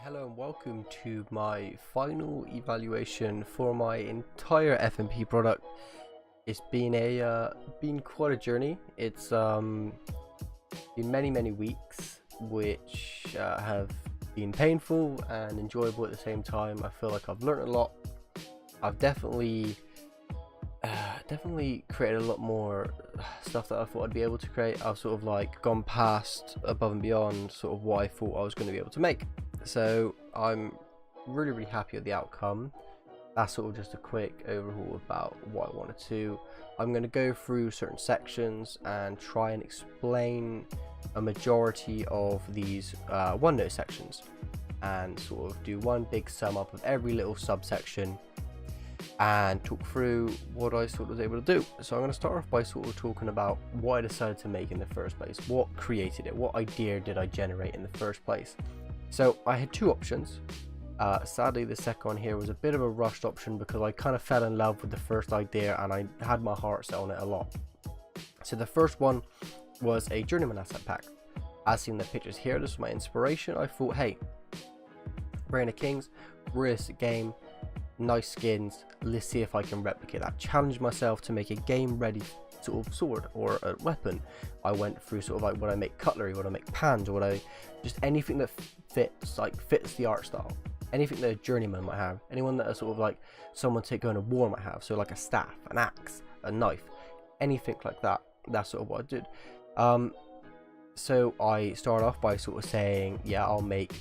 Hello and welcome to my final evaluation for my entire FMP product. It's been been quite a journey. It's been many weeks, which have been painful and enjoyable at the same time. I feel like I've learned a lot. I've definitely created a lot more stuff that I thought I'd be able to create. I've sort of like gone past, above and beyond sort of what I thought I was going to be able to make. So I'm really happy with the outcome. That's sort of just a quick overhaul about what I wanted to. I'm going to go through certain sections and try and explain a majority of these OneNote sections and sort of do one big sum up of every little subsection and talk through what I sort of was able to do. So I'm going to start off by sort of talking about what I decided to make in the first place. What created it? What idea did I generate in the first place? So I had two options. Sadly, the second one here was a bit of a rushed option because I kind of fell in love with the first idea and I had my heart set on it a lot. So the first one was a Journeyman asset pack. As seen in the pictures here, this was my inspiration. I thought, hey, Reign of Kings, realistic game, nice skins, let's see if I can replicate that. Challenge myself to make a game ready sort of sword or a weapon. I went through sort of like, would I make cutlery, would I make pans, or would I just anything that fits the art style, anything that a journeyman might have, anyone that a sort of like someone going to war might have, so like a staff, an axe, a knife, anything like that. That's sort of what I did. So I started off by sort of saying, yeah, I'll make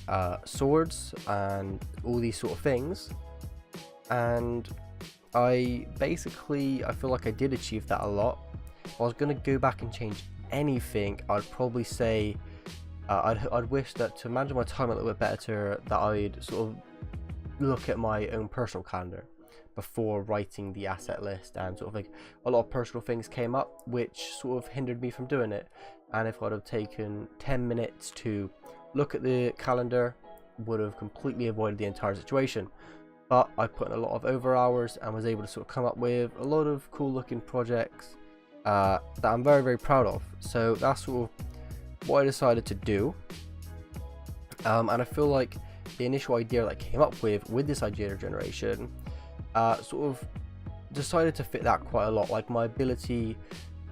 swords and all these sort of things, and I feel like I did achieve that a lot. If I was going to go back and change anything, I'd probably say I'd wish that to manage my time a little bit better, that I'd sort of look at my own personal calendar before writing the asset list, and sort of like a lot of personal things came up which sort of hindered me from doing it. And if I'd have taken 10 minutes to look at the calendar, would have completely avoided the entire situation. But I put in a lot of over hours and was able to sort of come up with a lot of cool looking projects that I'm very proud of. So that's sort of what I decided to do, and I feel like the initial idea that I came up with this idea generation sort of decided to fit that quite a lot. Like my ability,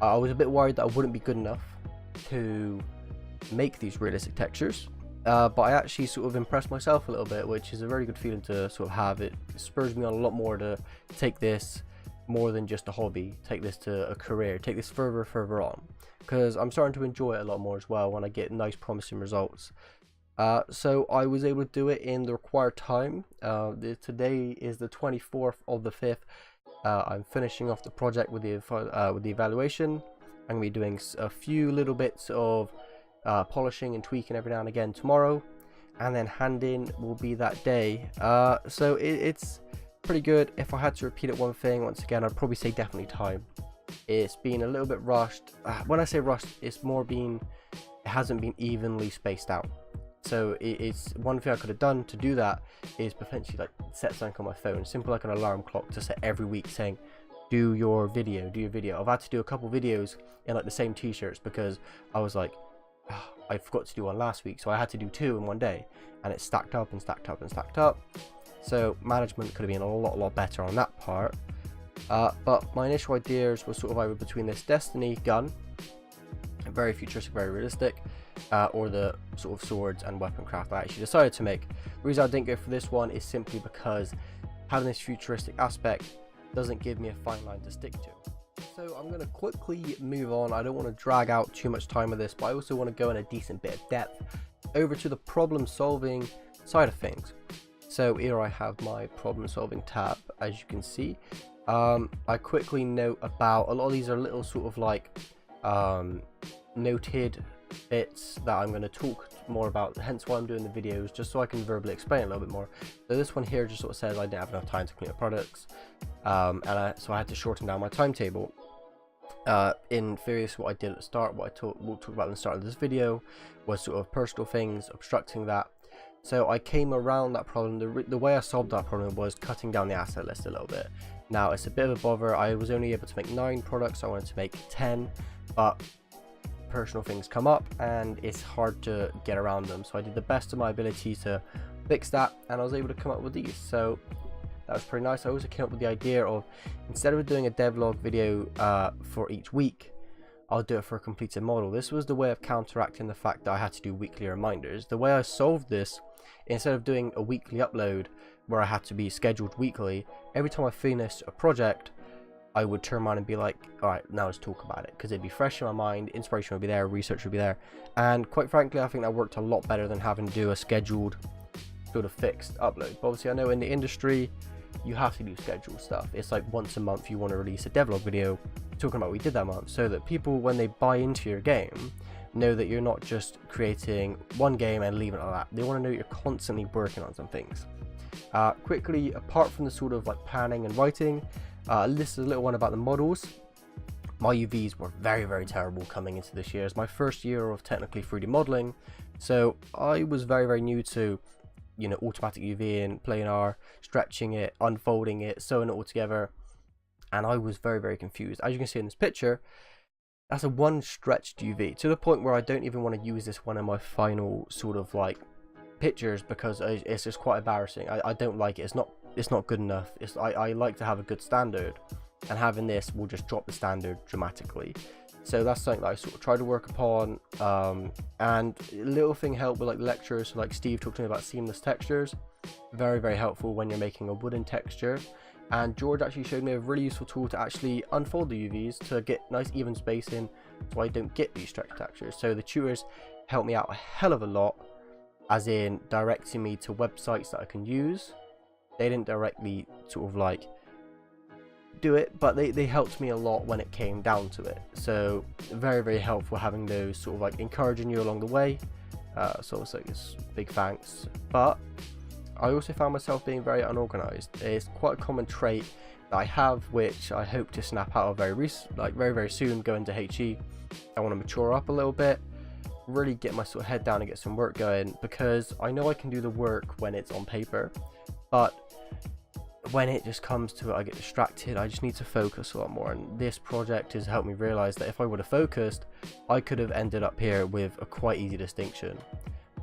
I was a bit worried that I wouldn't be good enough to make these realistic textures, but I actually sort of impressed myself a little bit, which is a very good feeling to sort of have. It spurs me on a lot more to take this more than just a hobby, take this to a career, take this further on, because I'm starting to enjoy it a lot more as well when I get nice promising results. So I was able to do it in the required time. Today is the 24th of the 5th. I'm finishing off the project with the evaluation. I'm going to be doing a few little bits of polishing and tweaking every now and again tomorrow, and then hand in will be that day. So it's pretty good. If I had to repeat it one thing once again, I'd probably say definitely time. It's been a little bit rushed. When I say rushed, it's more it hasn't been evenly spaced out. So it's one thing I could have done to do that is potentially like set something on my phone, simple like an alarm clock, to set every week saying do your video. I've had to do a couple videos in like the same t-shirts because I was like, I forgot to do one last week, so I had to do two in one day, and it stacked up. So management could have been a lot better on that part. But my initial ideas were sort of either between this Destiny gun, very futuristic, very realistic, or the sort of swords and weapon craft I actually decided to make. The reason I didn't go for this one is simply because having this futuristic aspect doesn't give me a fine line to stick to. So I'm going to quickly move on. I don't want to drag out too much time with this, but I also want to go in a decent bit of depth over to the problem solving side of things. So here I have my problem solving tab, as you can see. I quickly note about a lot of these are little sort of like noted bits that I'm going to talk more about, hence why I'm doing the videos, just so I can verbally explain a little bit more. So this one here just sort of says I didn't have enough time to clean up products, so I had to shorten down my timetable. In various what I did at the start, we'll talk about at the start of this video, was sort of personal things obstructing that. So I came around that problem. The way I solved that problem was cutting down the asset list a little bit. Now it's a bit of a bother. I was only able to make 9 products. I wanted to make 10, but personal things come up and it's hard to get around them. So I did the best of my ability to fixed that, and I was able to come up with these. So that was pretty nice. I also came up with the idea of, instead of doing a devlog video for each week, I'll do it for a completed model. This was the way of counteracting the fact that I had to do weekly reminders. The way I solved this, instead of doing a weekly upload where I had to be scheduled weekly, every time I finished a project, I would turn around and be like, alright, now let's talk about it, because it'd be fresh in my mind, inspiration would be there, research would be there. And quite frankly, I think that worked a lot better than having to do a scheduled sort of fixed upload. But obviously I know in the industry you have to do scheduled stuff. It's like once a month you want to release a devlog video talking about what we did that month, so that people, when they buy into your game, know that you're not just creating one game and leaving it like that. They want to know you're constantly working on some things. Quickly, apart from the sort of like planning and writing, this is a little one about the models. My UVs were very, very terrible coming into this year. It's my first year of technically 3D modeling, so I was very, very new to, you know, automatic UVing, planar, stretching it, unfolding it, sewing it all together, and I was very, very confused. As you can see in this picture, that's a one stretched UV, to the point where I don't even want to use this one in my final sort of like pictures, because it's just quite embarrassing. I don't like it. It's not good enough. I like to have a good standard, and having this will just drop the standard dramatically. So that's something that I sort of try to work upon, and a little thing helped with like lectures. So like Steve talked to me about seamless textures, very, very helpful when you're making a wooden texture. And George actually showed me a really useful tool to actually unfold the UVs to get nice even spacing, so I don't get these stretch textures. So the tutors helped me out a hell of a lot, as in directing me to websites that I can use. They didn't directly sort of like do it, but they helped me a lot when it came down to it. So very, very helpful having those sort of like encouraging you along the way. So it's like this big thanks. But I also found myself being very unorganized. It's quite a common trait that I have, which I hope to snap out of very soon. Going to HE, I want to mature up a little bit, really get my sort of head down and get some work going, because I know I can do the work when it's on paper, but when it just comes to it, I get distracted. I just need to focus a lot more, and this project has helped me realize that if I would have focused, I could have ended up here with a quite easy distinction,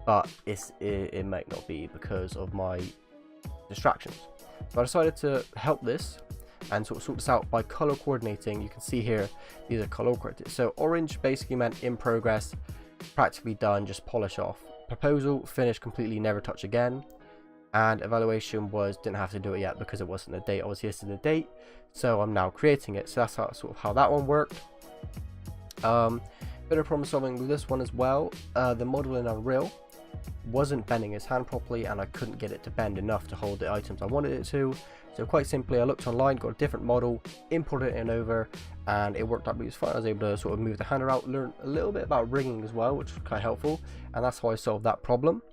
but it might not be because of my distractions. So I decided to help this and sort this out by color coordinating. You can see here, these are color coordinated. So orange basically meant in progress, practically done, just polish off. Proposal, finished completely, never touch again. And evaluation was, didn't have to do it yet because it wasn't a date. I was listed a date, so I'm now creating it. So that's how that one worked. Bit of problem solving with this one as well. The model in Unreal wasn't bending his hand properly, and I couldn't get it to bend enough to hold the items I wanted it to. So quite simply, I looked online, got a different model, imported it in over, and it worked out really fine. I was able to sort of move the hand around, learn a little bit about rigging as well, which was kind of helpful, and that's how I solved that problem.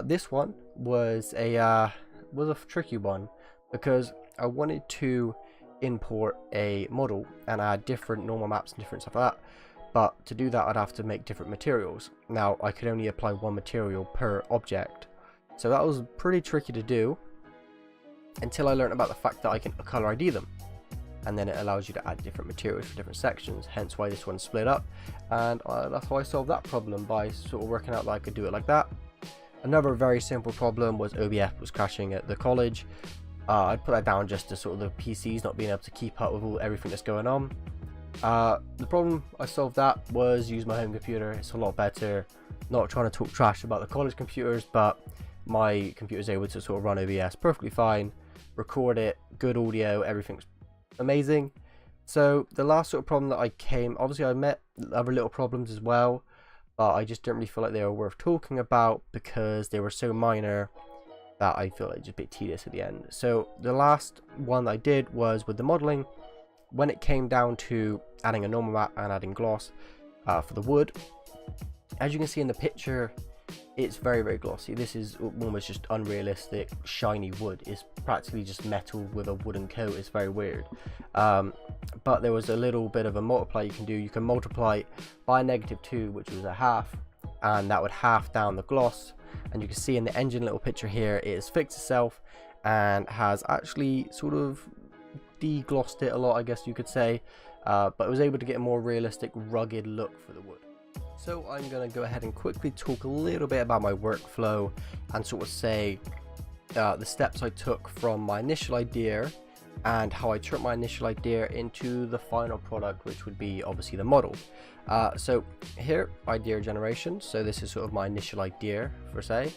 This one was a tricky one, because I wanted to import a model and add different normal maps and different stuff like that. But to do that, I'd have to make different materials. Now, I could only apply one material per object, so that was pretty tricky to do, until I learned about the fact that I can color ID them, and then it allows you to add different materials for different sections, hence why this one's split up. And that's how I solved that problem, by sort of working out that I could do it like that. Another very simple problem was OBS was crashing at the college. I'd put that down just to sort of the PCs not being able to keep up with everything that's going on. The problem I solved that was use my home computer. It's a lot better. Not trying to talk trash about the college computers, but my computer is able to sort of run OBS perfectly fine, record it, good audio, everything's amazing. So the last sort of problem that obviously I met other little problems as well, but I just didn't really feel like they were worth talking about because they were so minor that I feel like just a bit tedious at the end. So the last one that I did was with the modeling. When it came down to adding a normal map and adding gloss for the wood, as you can see in the picture, it's very, very glossy. This is almost just unrealistic shiny wood. It's practically just metal with a wooden coat. It's very weird. But there was a little bit of a multiply you can do. You can multiply by -2, which was a half, and that would half down the gloss. And you can see in the engine little picture here, it has fixed itself and has actually sort of de-glossed it a lot, I guess you could say, but it was able to get a more realistic, rugged look for the wood. So I'm going to go ahead and quickly talk a little bit about my workflow and sort of say the steps I took from my initial idea and how I turned my initial idea into the final product, which would be obviously the model. So here, idea generation. So this is sort of my initial idea per se.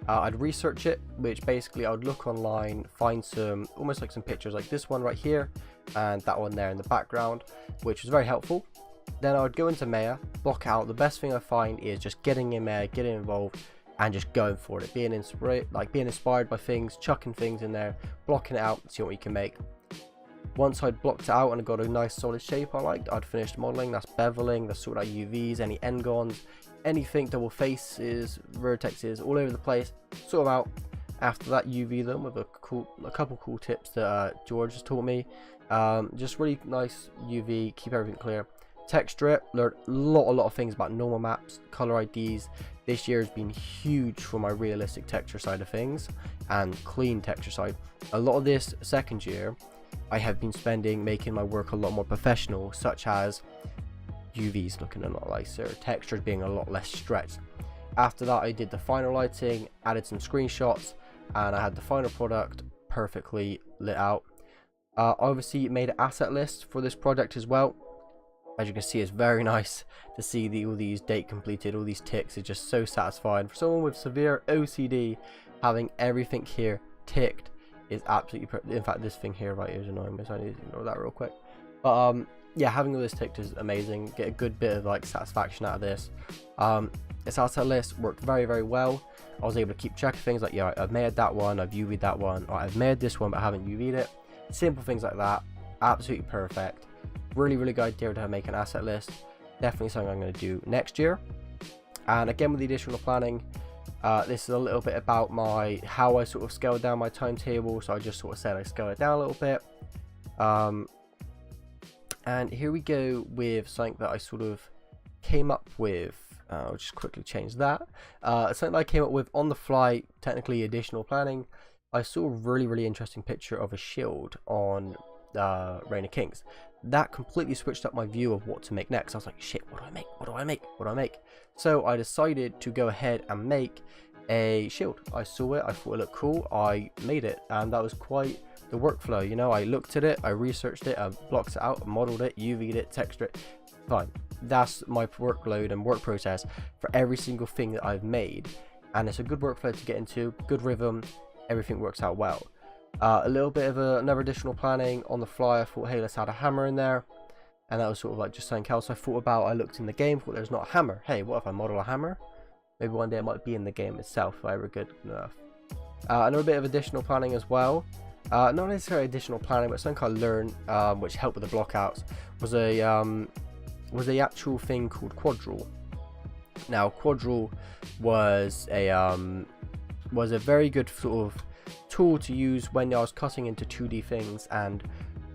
I'd research it, which basically I would look online, find some almost like some pictures like this one right here and that one there in the background, which was very helpful. Then I would go into Maya, block out. The best thing I find is just getting in Maya, getting involved and just going for it, being inspired by things, chucking things in there, blocking it out, see what you can make. Once I'd blocked it out and got a nice solid shape I liked, I'd finished modeling. That's beveling, that's sort of like UVs, any n-gons, anything, double faces, vertexes, all over the place, sort them out. After that, UV them with a couple cool tips that George has taught me. Just really nice UV, keep everything clear. Texture it, learned a lot of things about normal maps, color IDs. This year has been huge for my realistic texture side of things and clean texture side. A lot of this second year I have been spending making my work a lot more professional, such as UVs looking a lot nicer, textures being a lot less stretched. After that, I did the final lighting, added some screenshots, and I had the final product perfectly lit out. Obviously made an asset list for this project as well. As you can see, it's very nice to see all these date completed, all these ticks is just so satisfying. For someone with severe OCD, having everything here ticked is absolutely in fact, this thing here right here is annoying me, so I need to ignore that real quick. But yeah, having all this ticked is amazing. Get a good bit of like satisfaction out of this. This asset list worked very well. I was able to keep track of things like, yeah, I've made that one, I've UV'd that one, or I've made this one but I haven't UV'd it. Simple things like that, absolutely perfect. Really good idea to make an asset list. Definitely something I'm going to do next year. And again, with the additional planning, this is a little bit about how I sort of scaled down my timetable. So I just sort of said I scaled it down a little bit. And here we go with something that I sort of came up with. I'll just quickly change that. Something that I came up with on the fly, technically additional planning. I saw a really interesting picture of a shield on Reign of Kings. That completely switched up my view of what to make next. I was like, shit, what do I make? So I decided to go ahead and make a shield. I saw it, I thought it looked cool, I made it, and that was quite the workflow. You know, I looked at it, I researched it, I blocked it out, modeled it, UV'd it, textured it. Fine. That's my workload and work process for every single thing that I've made, and it's a good workflow to get into, good rhythm, everything works out well. A little bit of another additional planning on the fly. I thought, hey, let's add a hammer in there, and that was sort of like just something else I thought about. I looked in the game, thought there's not a hammer. Hey, what if I model a hammer? Maybe one day it might be in the game itself if I were good enough. Another bit of additional planning as well. Not necessarily additional planning, but something I learned which helped with the blockouts was a actual thing called Quadrule. Now, Quadrule was a very good sort of tool to use when I was cutting into 2D things and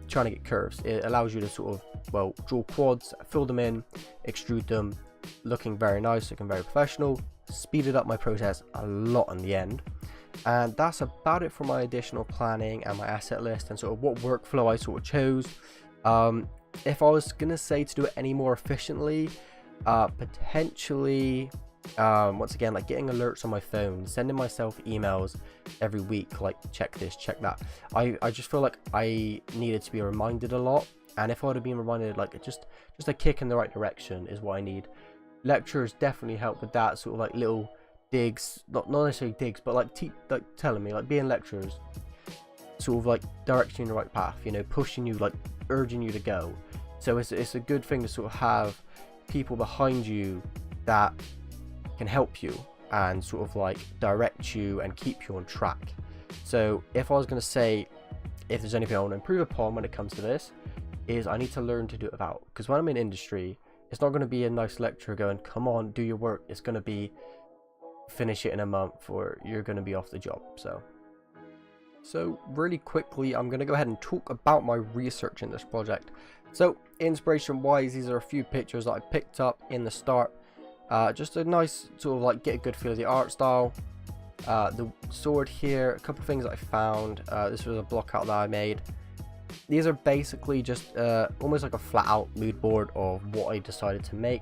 trying to get curves. It allows you to sort of, well, draw quads, fill them in, extrude them, looking very nice, looking very professional. Speeded up my process a lot in the end. And that's about it for my additional planning and my asset list and sort of what workflow I sort of chose. If I was gonna say to do it any more efficiently, potentially once again, like getting alerts on my phone, sending myself emails every week, like check this, check that. I just feel like I needed to be reminded a lot, and if I would have been reminded, like just a kick in the right direction is what I need. Lecturers definitely help with that, sort of like little digs, not necessarily digs, but like telling me, like being lecturers, sort of like directing you in the right path, you know, pushing you, like urging you to go. So it's a good thing to sort of have people behind you that can help you and sort of like direct you and keep you on track. So if I was going to say if there's anything I want to improve upon when it comes to this, is I need to learn to do it without, because when I'm in industry, it's not going to be a nice lecturer going, come on, do your work. It's going to be finish it in a month or you're going to be off the job. So really quickly, I'm going to go ahead and talk about my research in this project. So inspiration wise, these are a few pictures that I picked up in the start. Just a nice sort of like get a good feel of the art style. The sword here, a couple of things that I found. This was a block out that I made. These are basically just almost like a flat out mood board of what I decided to make.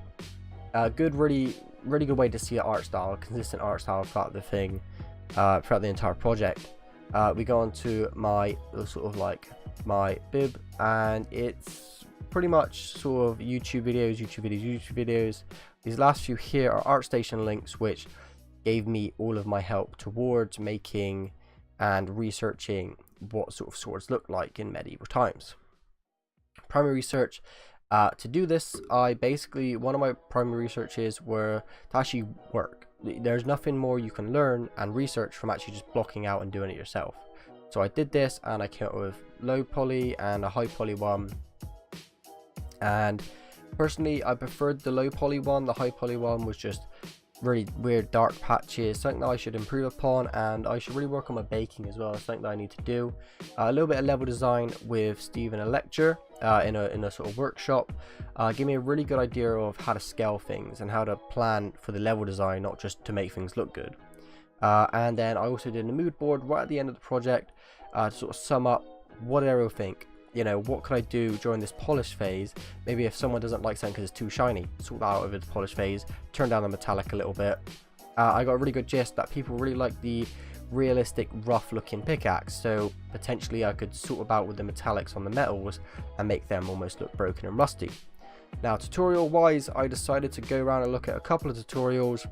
Really good way to see an art style, consistent art style throughout the thing, throughout the entire project. We go on to my sort of like my bib, and it's pretty much sort of YouTube videos. These last few here are ArtStation links, which gave me all of my help towards making and researching what sort of swords look like in medieval times. Primary research. To do this, one of my primary researches were to actually work. There's nothing more you can learn and research from actually just blocking out and doing it yourself. So I did this, and I came up with low poly and a high poly one. And personally, I preferred the low poly one. The high poly one was just really weird dark patches, something that I should improve upon, and I should really work on my baking as well. Something that I need to do. A little bit of level design with Steve in a lecture, in a sort of workshop, give me a really good idea of how to scale things and how to plan for the level design, not just to make things look good. And then I also did a mood board right at the end of the project, to sort of sum up what did I think. You know, what could I do during this polish phase? Maybe if someone doesn't like something because it's too shiny, sort that out over the polish phase, turn down the metallic a little bit. I got a really good gist that people really like the realistic rough looking pickaxe, so potentially I could sort about with the metallics on the metals and make them almost look broken and rusty. Now, tutorial wise, I decided to go around and look at a couple of tutorials.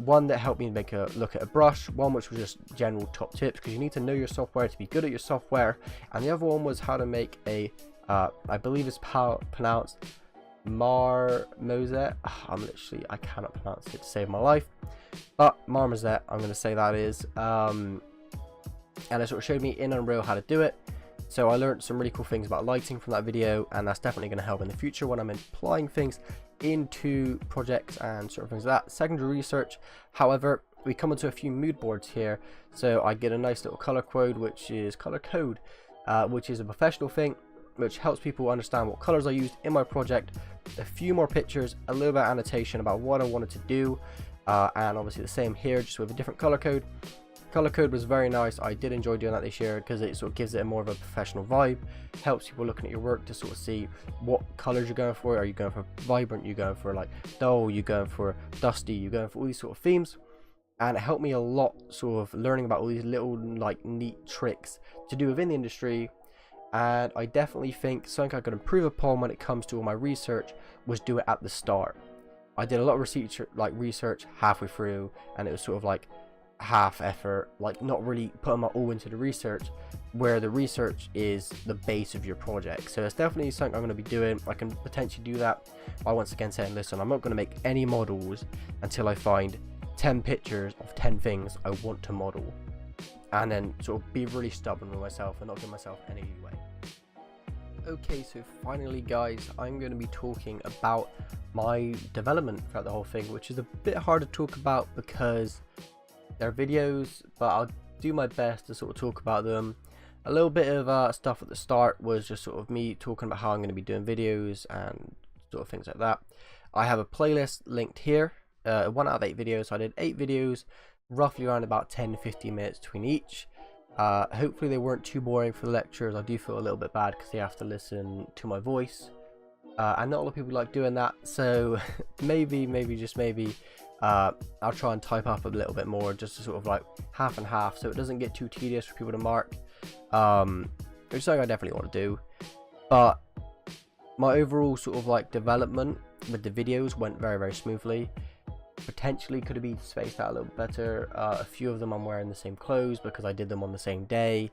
One that helped me make a look at a brush, one which was just general top tips because you need to know your software to be good at your software, and the other one was how to make a I believe it's pronounced marmoset. I cannot pronounce it to save my life, but marmoset, I'm going to say that is, and it sort of showed me in Unreal how to do it. So I learned some really cool things about lighting from that video, and that's definitely going to help in the future when I'm applying things into projects and sort of things like that. Secondary research, however, we come into a few mood boards here. So I get a nice little color code, which is a professional thing, which helps people understand what colors I used in my project. A few more pictures, a little bit of annotation about what I wanted to do, and obviously the same here, just with a different color code. Color code was very nice. I did enjoy doing that this year because it sort of gives it a more of a professional vibe, helps people looking at your work to sort of see what colors you're going for. Are you going for vibrant, you're going for like dull, you're going for dusty, you're going for all these sort of themes. And it helped me a lot sort of learning about all these little like neat tricks to do within the industry. And I definitely think something I could improve upon when it comes to all my research was do it at the start. I did a lot of research halfway through, and it was sort of like half effort, like not really putting my all into the research, where the research is the base of your project. So it's definitely something I'm going to be doing. I can potentially do that by once again saying, listen, I'm not going to make any models until I find 10 pictures of 10 things I want to model, and then sort of be really stubborn with myself and not give myself any leeway. Okay, so finally guys, I'm going to be talking about my development throughout the whole thing, which is a bit hard to talk about because they're videos, but I'll do my best to sort of talk about them. A little bit of stuff at the start was just sort of me talking about how I'm going to be doing videos and sort of things like that. I have a playlist linked here, 1 out of 8 videos. So I did 8 videos, roughly around about 10-15 minutes between each. Hopefully they weren't too boring for the lecturers. I do feel a little bit bad because they have to listen to my voice, and not a lot of people like doing that, so maybe just maybe I'll try and type up a little bit more, just to sort of like half and half, so it doesn't get too tedious for people to mark, which is something I definitely want to do. But my overall sort of like development with the videos went very smoothly. Potentially could have been spaced out a little bit better. A few of them I'm wearing the same clothes because I did them on the same day,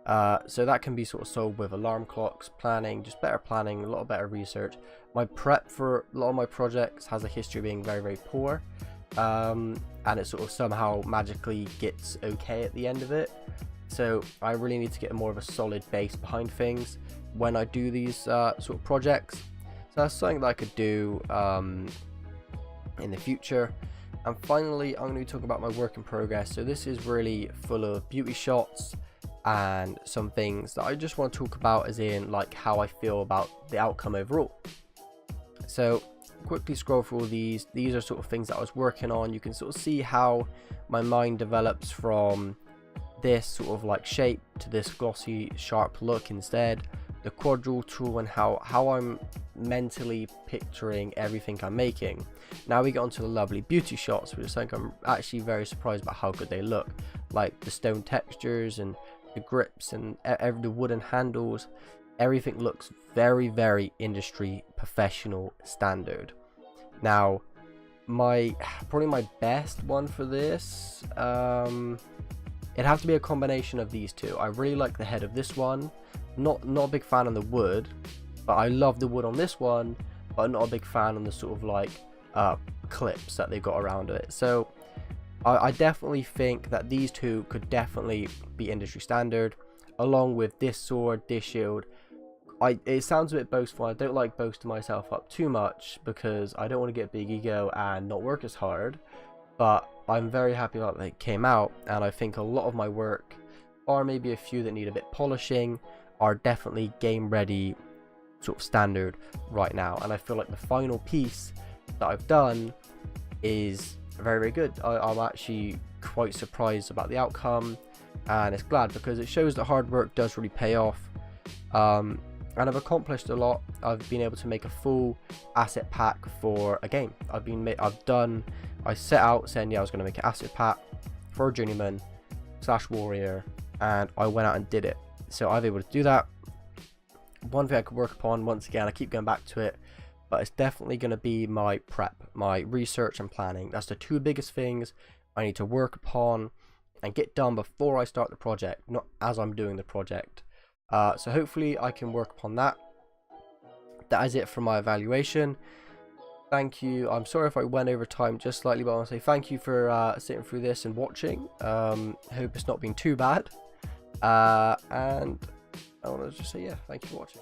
so that can be sort of solved with alarm clocks, planning, just better planning, a lot better research. My prep for a lot of my projects has a history of being very poor, and it sort of somehow magically gets okay at the end of it. So I really need to get more of a solid base behind things when I do these sort of projects. So that's something that I could do in the future. And finally, I'm going to be talking about my work in progress. So this is really full of beauty shots and some things that I just want to talk about, as in like how I feel about the outcome overall. So quickly scroll through all these are sort of things that I was working on. You can sort of see how my mind develops from this sort of like shape to this glossy sharp look instead. the quadrille tool, and how I'm mentally picturing everything I'm making. Now we get onto the lovely beauty shots, which is something I'm actually very surprised about how good they look, like the stone textures and the grips and the wooden handles. Everything looks very, very industry professional standard. Now probably my best one for this, it'd have to be a combination of these two. I really like the head of this one. Not a big fan on the wood, but I love the wood on this one, but not a big fan on the sort of like clips that they got around it. So I definitely think that these two could definitely be industry standard, along with this sword, this shield. It sounds a bit boastful. I don't like boasting myself up too much because I don't want to get big ego and not work as hard, but I'm very happy that they came out, and I think a lot of my work, or maybe a few that need a bit polishing, are definitely game ready sort of standard right now. And I feel like the final piece that I've done is very, very good. I'm actually quite surprised about the outcome, and it's glad because it shows that hard work does really pay off. And I've accomplished a lot. I've been able to make a full asset pack for a game. I set out saying, yeah, I was going to make an asset pack for a journeyman / warrior, and I went out and did it. So I was able to do that. One thing I could work upon, once again, I keep going back to it, but it's definitely going to be my prep, my research and planning. That's the two biggest things I need to work upon and get done before I start the project, not as I'm doing the project. So hopefully I can work upon that. That is it for my evaluation. Thank you. I'm sorry if I went over time just slightly, but I want to say thank you for sitting through this and watching. Hope it's not been too bad. And I want to just say, yeah, thank you for watching.